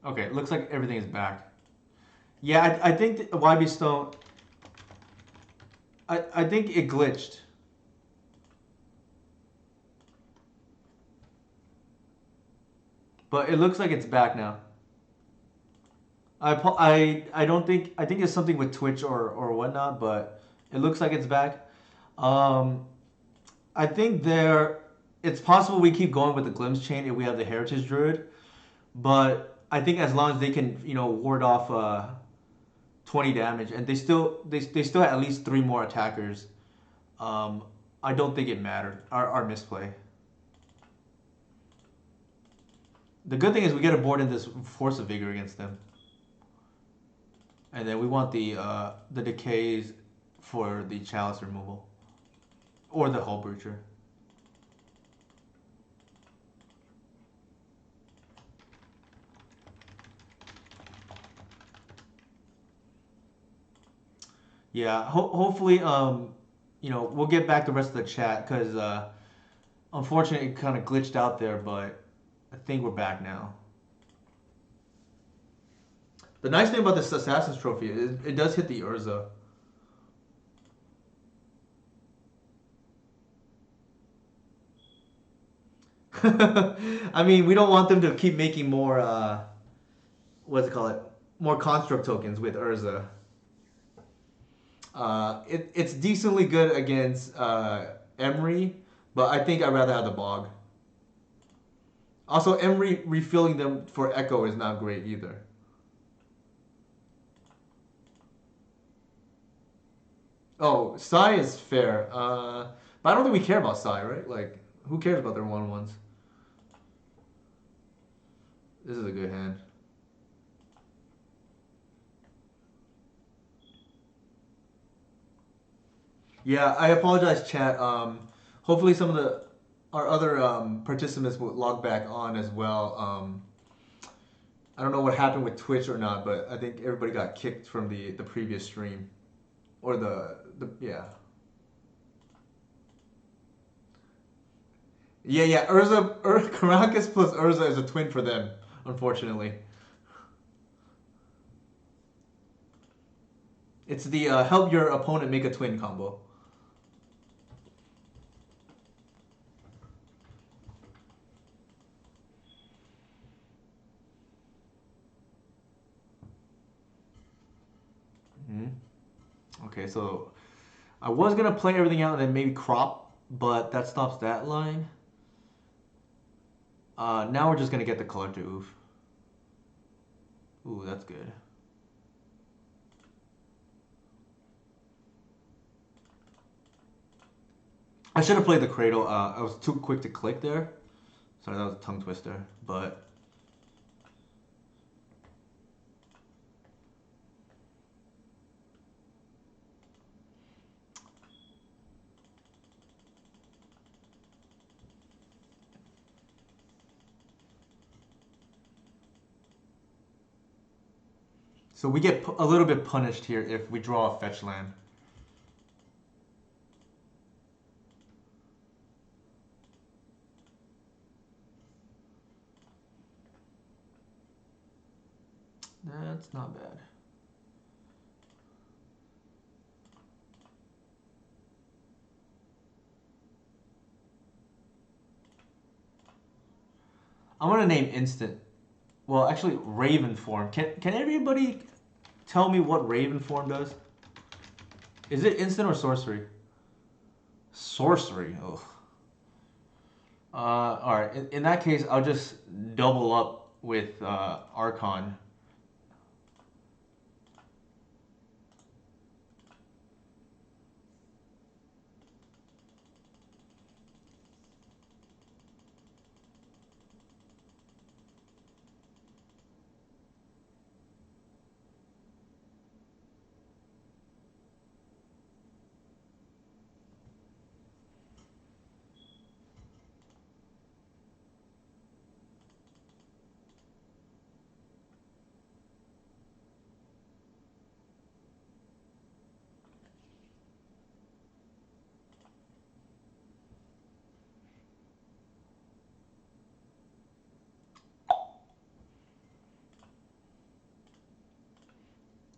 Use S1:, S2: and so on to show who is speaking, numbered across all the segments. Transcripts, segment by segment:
S1: Okay, looks like everything is back. Yeah, I think YB Stone. I think it glitched. But it looks like it's back now. I don't think I think it's something with Twitch or whatnot, but it looks like it's back. Um, I think there it's possible we keep going with the Glimpse chain if we have the Heritage Druid, but I think as long as they can ward off 20 damage and they still have at least three more attackers. Um, I don't think it mattered our misplay. The good thing is we get a board in this Force of Vigor against them. And then we want the decays for the chalice removal. Or the hull breacher. Yeah, hopefully we'll get back the rest of the chat because unfortunately it kind of glitched out there, but I think we're back now. The nice thing about this Assassin's Trophy is it does hit the Urza. I mean, we don't want them to keep making more what's it called? More construct tokens with Urza. It's decently good against Emery, but I think I'd rather have the Bog. Also, Emery refilling them for Echo is not great either. Oh, Sai is fair. But I don't think we care about Sai, right? Like, who cares about their one-ones? This is a good hand. Yeah, I apologize, chat. Hopefully some of the our other participants will log back on as well. I don't know what happened with Twitch or not, but I think everybody got kicked from the previous stream or the yeah. Yeah. Caracas plus Urza is a twin for them, unfortunately. It's the help your opponent make a twin combo. Hmm. Okay, so I was gonna play everything out and then maybe crop, but that stops that line. Now we're just gonna get the collector oof. Ooh, that's good. I should have played the cradle. I was too quick to click there. Sorry, that was a tongue twister. But so we get a little bit punished here if we draw a fetch land. That's not bad. I'm gonna name instant. Well, actually, Raven form. Can everybody tell me what Raven form does? Is it instant or sorcery? Sorcery. Ugh. All right. In that case, I'll just double up with Archon.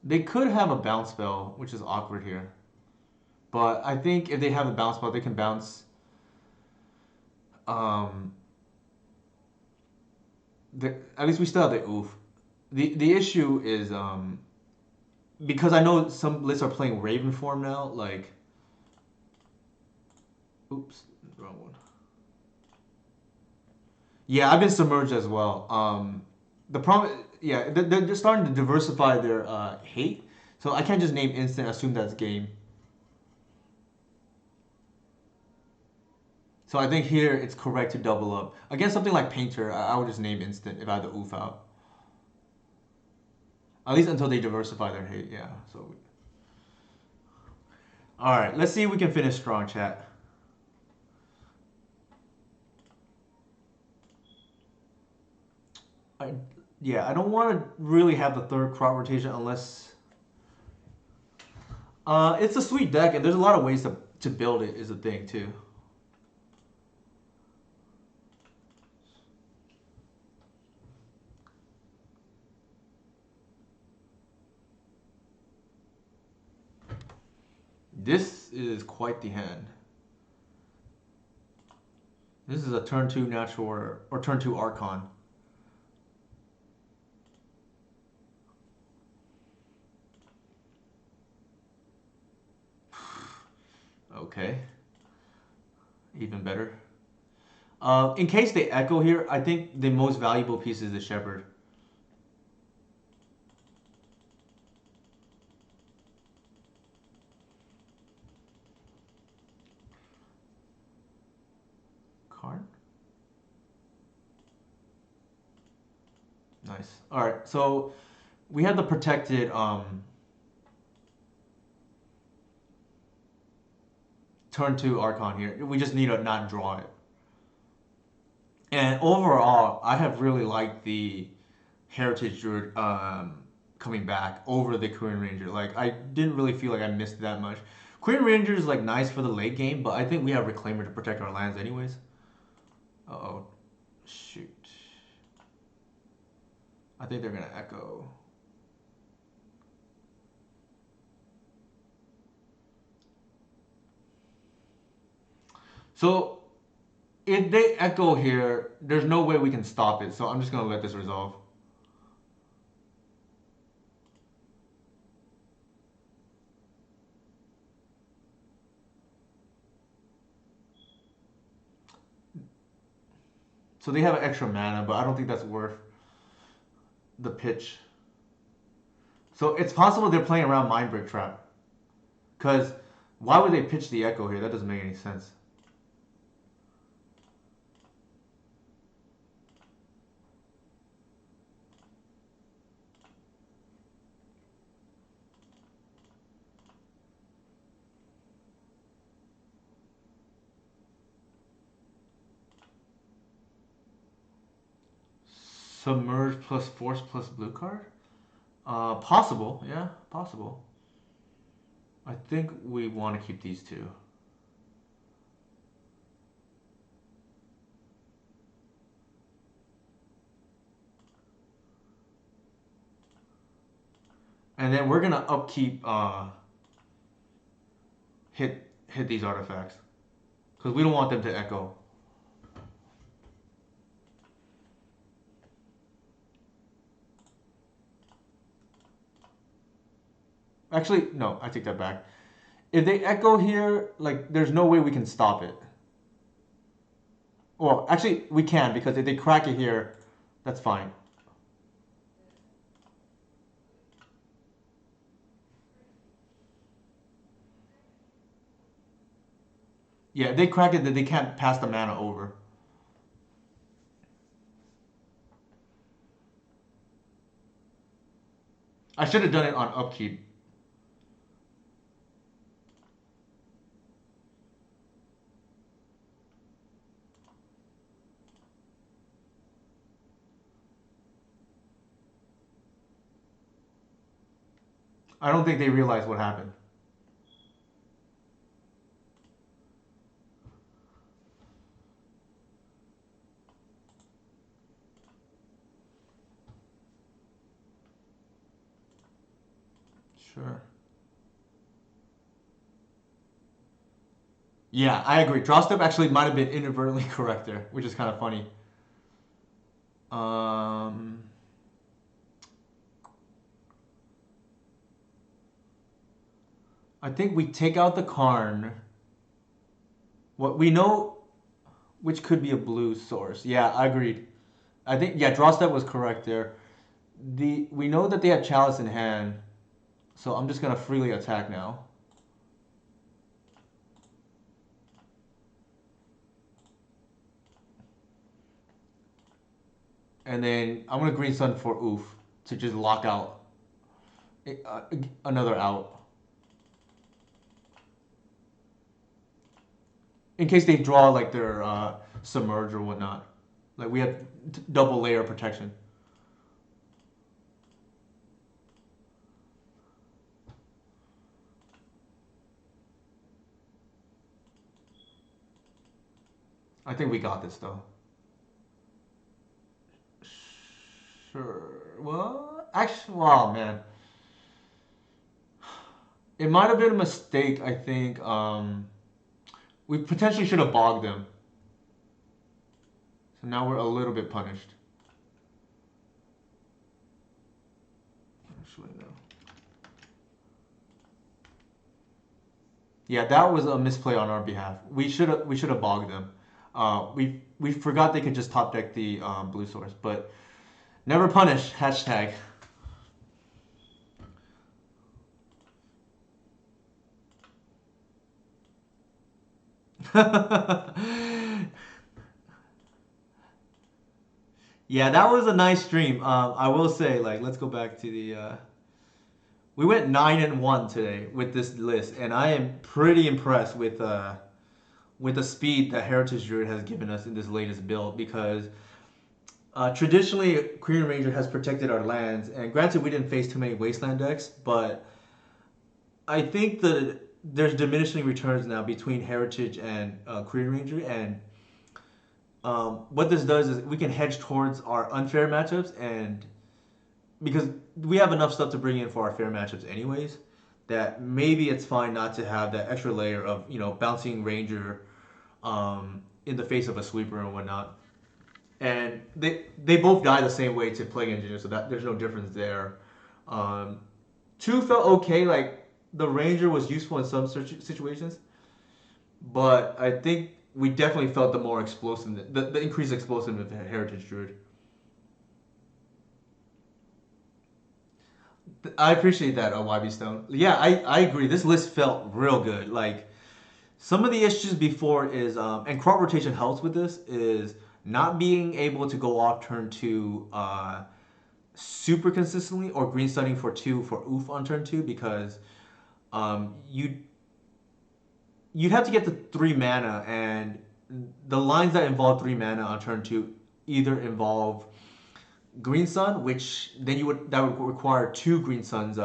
S1: They could have a bounce spell, which is awkward here. But I think if they have a bounce spell, they can bounce. Um, at least we still have the oof. The issue is because I know some lists are playing Raven form now. Like, oops, wrong one. Yeah, I've been submerged as well. The problem, yeah, they're starting to diversify their hate. So I can't just name instant, assume that's game. So I think here it's correct to double up. Against something like Painter, I would just name instant if I had the oof out. At least until they diversify their hate, yeah. So, all right, let's see if we can finish strong, chat. I, yeah, I don't want to really have the third crop rotation unless it's a sweet deck and there's a lot of ways to build it is a thing too. This is quite the hand. This is a turn two natural or turn two Archon. Okay, even better. In case they echo here, I think the most valuable piece is the Shepherd. Karn? Nice. All right, so we have the protected turn two Archon here. We just need to not draw it. And overall, I have really liked the Heritage Druid coming back over the Queen Ranger. Like I didn't really feel like I missed that much. Queen Ranger is like nice for the late game, but I think we have Reclaimer to protect our lands anyways. Uh oh, shoot. I think they're gonna echo. So if they echo here, there's no way we can stop it. So I'm just gonna let this resolve. So they have an extra mana, but I don't think that's worth the pitch. So it's possible they're playing around Mindbreak Trap. Because why would they pitch the Echo here? That doesn't make any sense. Submerge plus Force plus blue card? Possible. Yeah, possible. I think we want to keep these two. And then we're gonna upkeep hit these artifacts. Because we don't want them to echo. Actually, no, I take that back. If they echo here, like there's no way we can stop it. Well, actually we can because if they crack it here, that's fine. Yeah, if they crack it, then they can't pass the mana over. I should have done it on upkeep. I don't think they realize what happened. Sure. Yeah, I agree. Draw step actually might have been inadvertently correct there, which is kind of funny. Um, I think we take out the Karn. What we know, which could be a blue source. Yeah, I agreed. I think yeah, draw step was correct there. We know that they have Chalice in hand, so I'm just gonna freely attack now. And then I'm gonna Green Sun for Oof to just lock out uh, another out in case they draw like their submerge or whatnot. Like we have double layer protection. I think we got this though. Sure. Well, actually, wow, man, it might have been a mistake. I think we potentially should have bogged them. So now we're a little bit punished. Actually, no. Yeah, that was a misplay on our behalf. We should have bogged them. We forgot they could just top deck the blue source, but never punish. Hashtag. Yeah, that was a nice stream. I will say, like, let's go back to the. We went 9-1 today with this list, and I am pretty impressed with the speed that Heritage Druid has given us in this latest build because traditionally Queen Ranger has protected our lands, and granted we didn't face too many Wasteland decks, but I think that there's diminishing returns now between Heritage and Queen Ranger, and what this does is we can hedge towards our unfair matchups, and because we have enough stuff to bring in for our fair matchups anyways, that maybe it's fine not to have that extra layer of bouncing Ranger in the face of a sweeper and whatnot. And they both die the same way to Plague Engineer, so that there's no difference there. Um, Two felt okay, like the Ranger was useful in some situations, but I think we definitely felt the more explosive, the increased explosiveness of Heritage Druid. I appreciate that, YB Stone. Yeah, I agree. This list felt real good. Like some of the issues before is, and crop rotation helps with this, is not being able to go off turn two super consistently or green stunning for two for oof on turn two because you you'd have to get the three mana, and the lines that involve three mana on turn two either involve Green Sun, which then you would that would require two Green Suns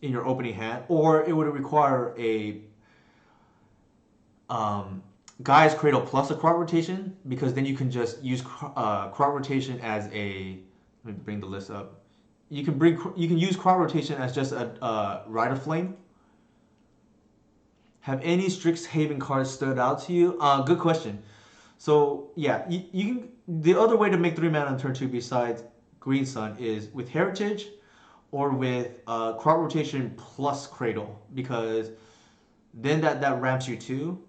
S1: in your opening hand, or it would require a um, Gaia's Cradle plus a crop rotation because then you can just use crop rotation as a. Let me bring the list up. You can use crop rotation as just a Rider Flame. Have any Strixhaven cards stood out to you? Good question. So yeah, you can. The other way to make three mana on turn two besides Green Sun is with Heritage or with crop rotation plus Cradle because then that ramps you too.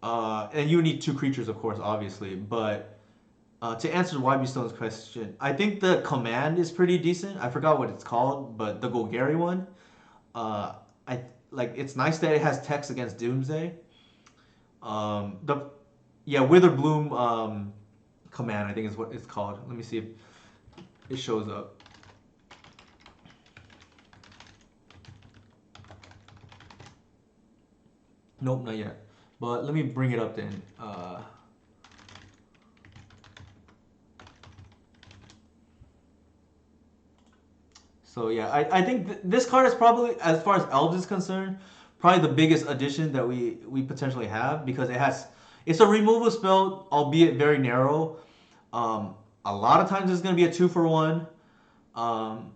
S1: And you need two creatures, of course, obviously. But to answer YB Stone's question, I think the command is pretty decent. I forgot what it's called, but the Golgari one, I like. It's nice that it has text against Doomsday. The yeah, Witherbloom command, I think is what it's called. Let me see if it shows up. Nope, not yet. But let me bring it up then. So yeah, I think this card is probably, as far as Elves is concerned, probably the biggest addition that we potentially have because it's a removal spell, albeit very narrow. Um, a lot of times it's going to be a 2-for-1. Um,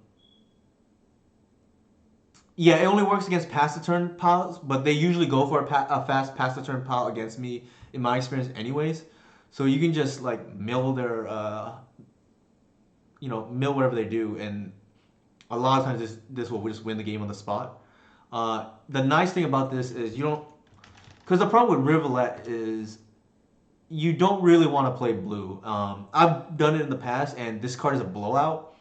S1: Yeah, it only works against pass the turn piles, but they usually go for a fast pass the turn pile against me in my experience, anyways. So you can just like mill their, mill whatever they do, and a lot of times this will just win the game on the spot. The nice thing about this is you don't, because the problem with Rivulet is you don't really want to play blue. I've done it in the past, and this card is a blowout.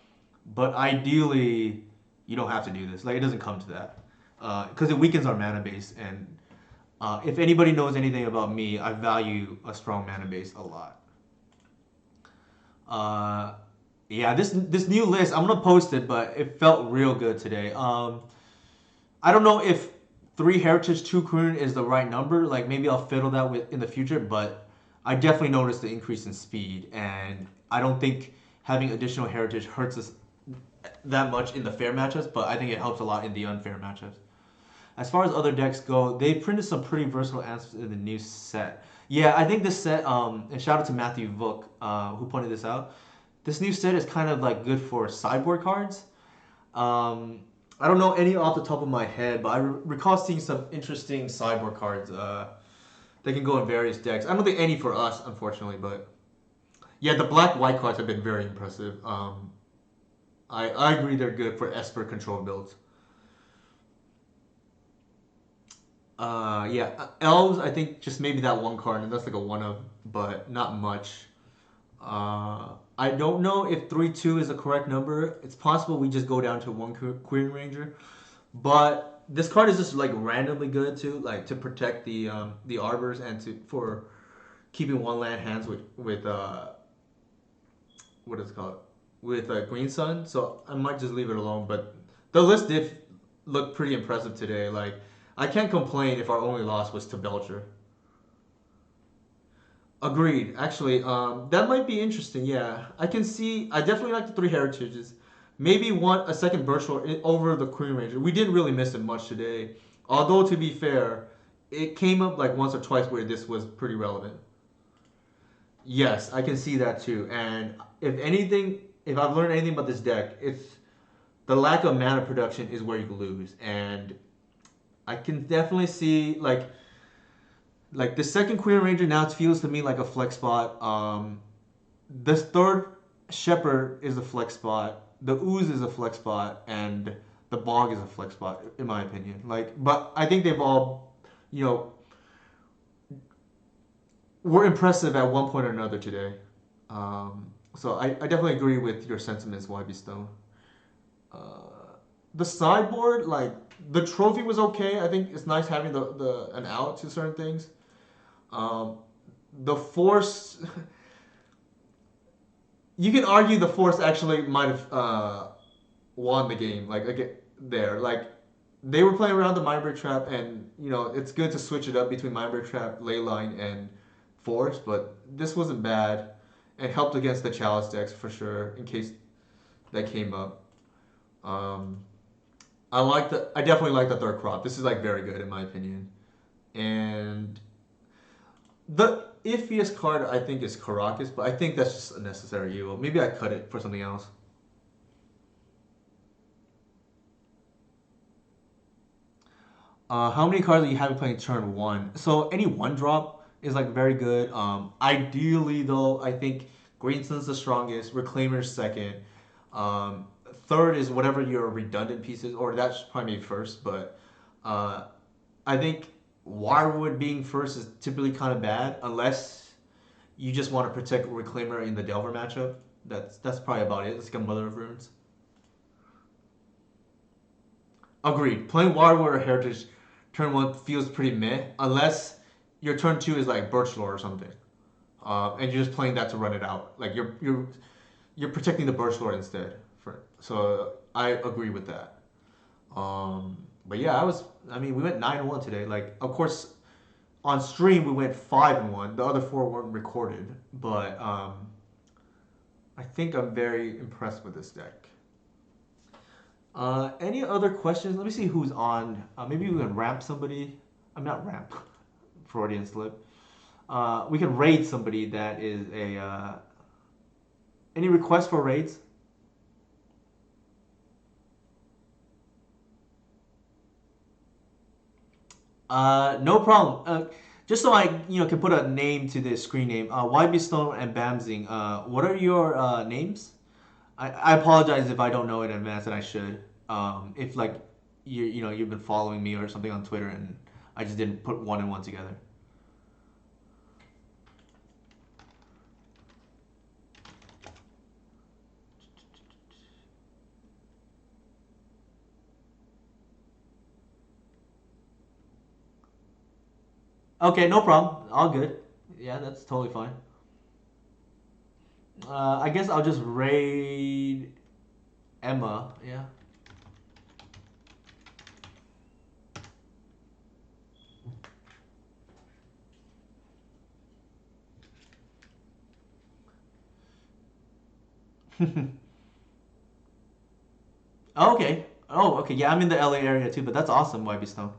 S1: But ideally, you don't have to do this. Like it doesn't come to that because it weakens our mana base. And if anybody knows anything about me, I value a strong mana base a lot. Uh, yeah, this new list, I'm gonna post it, but it felt real good today. I don't know if three heritage, two Queen is the right number. Like maybe I'll fiddle that with in the future, but I definitely noticed the increase in speed, and I don't think having additional heritage hurts us that much in the fair matchups, but I think it helps a lot in the unfair matchups. As far as other decks go, they printed some pretty versatile answers in the new set. Yeah, I think this set, and shout out to Matthew Vook, who pointed this out. This new set is kind of like good for sideboard cards. Um, I don't know any off the top of my head, but I recall seeing some interesting sideboard cards that can go in various decks. I don't think any for us, unfortunately, but yeah, the black white cards have been very impressive. I agree they're good for Esper control builds. Yeah, elves. I think just maybe that one card, and that's like a one of, but not much. I don't know if 3-2 is the correct number. It's possible we just go down to one Queen Ranger, but this card is just like randomly good too, like to protect the arbors and to for keeping one land hands with what is it called with Green Sun. So I might just leave it alone. But the list did look pretty impressive today. Like I can't complain if our only loss was to Belcher. Agreed. Actually, that might be interesting. Yeah, I can see. I definitely like the three heritages. Maybe one a second Birchwood over the Queen Ranger. We didn't really miss it much today. Although to be fair, it came up like once or twice where this was pretty relevant. Yes, I can see that too. And if anything, if I've learned anything about this deck, it's the lack of mana production is where you lose. And I can definitely see like the second Queen Ranger now it feels to me like a flex spot. This third Shepherd is a flex spot. The Ooze is a flex spot, and the Bog is a flex spot, in my opinion. Like, but I think they've all, you know, were impressive at one point or another today. So I definitely agree with your sentiments, YB Stone. The sideboard, like the trophy was okay. I think it's nice having the an out to certain things. Um, the force, you can argue the force actually might have won the game. Like again, there, like they were playing around the Mindbreak Trap, and it's good to switch it up between Mindbreak Trap, Leyline, and Force. But this wasn't bad, and helped against the Chalice decks for sure. In case that came up, um, I definitely like the third crop. This is like very good in my opinion, and the iffiest card I think is Caracas, but I think that's just a necessary evil. Maybe I cut it for something else. How many cards are you having playing turn one? So any one drop is like very good. Ideally though, I think Green Sun's the strongest, Reclaimer's second. Um, Third is whatever your redundant pieces, or that's probably first, but uh, I think Wirewood being first is typically kind of bad unless you just want to protect Reclaimer in the Delver matchup. That's probably about it. It's like a Mother of Runes. Agreed. Playing Wirewood or Heritage turn one feels pretty meh unless your turn two is like Birchlore or something, and you're just playing that to run it out. Like you're protecting the Birchlore instead. So I agree with that. But yeah, I mean, we went 9-1 today. Like, of course, on stream we went 5-1. The other four weren't recorded, but I think I'm very impressed with this deck. Any other questions? Let me see who's on. Maybe we can ramp somebody. I'm not ramp. Freudian slip. We can raid somebody that is a. Any requests for raids? No problem. Just so I, can put a name to the screen name. YB Stone and Bamzing. What are your names? I apologize if I don't know in advance, and I should. If like you've been following me or something on Twitter, and I just didn't put one and one together. Okay, no problem. All good. Yeah, that's totally fine. I guess I'll just raid Emma. Yeah. Okay. Oh, okay. Yeah, I'm in the LA area too, but that's awesome, YB Stone.